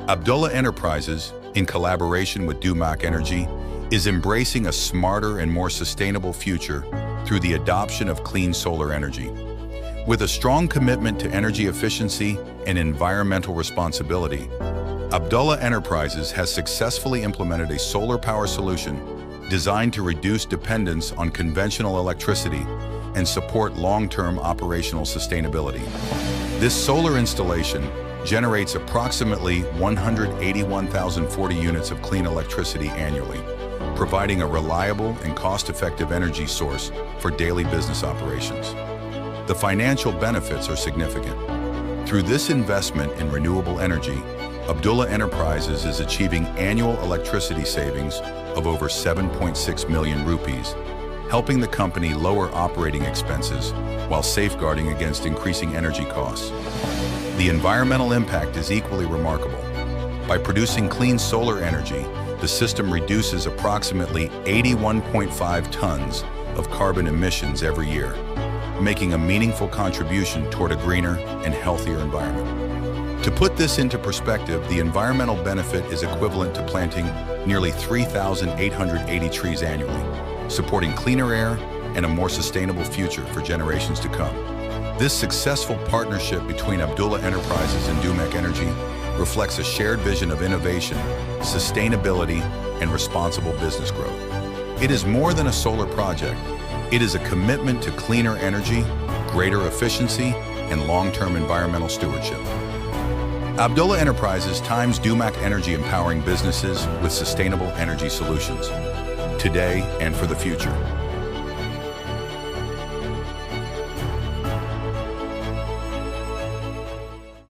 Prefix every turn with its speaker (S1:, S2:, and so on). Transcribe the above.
S1: Abdullah Enterprises, in collaboration with Dewmak Energy, is embracing a smarter and more sustainable future through the adoption of clean solar energy. With a strong commitment to energy efficiency and environmental responsibility, Abdullah Enterprises has successfully implemented a solar power solution designed to reduce dependence on conventional electricity and support long-term operational sustainability. This solar installation generates approximately 181,040 units of clean electricity annually, providing a reliable and cost-effective energy source for daily business operations. The financial benefits are significant. Through this investment in renewable energy, Abdullah Enterprises is achieving annual electricity savings of over 7.6 million rupees, helping the company lower operating expenses while safeguarding against increasing energy costs. The environmental impact is equally remarkable. By producing clean solar energy, the system reduces approximately 81.5 tons of carbon emissions every year, making a meaningful contribution toward a greener and healthier environment. To put this into perspective, the environmental benefit is equivalent to planting nearly 3,880 trees annually, supporting cleaner air and a more sustainable future for generations to come. This successful partnership between Abdullah Enterprises and Dewmak Energy reflects a shared vision of innovation, sustainability, and responsible business growth. It is more than a solar project. It is a commitment to cleaner energy, greater efficiency, and long-term environmental stewardship. Abdullah Enterprises times Dewmak Energy, empowering businesses with sustainable energy solutions, today and for the future.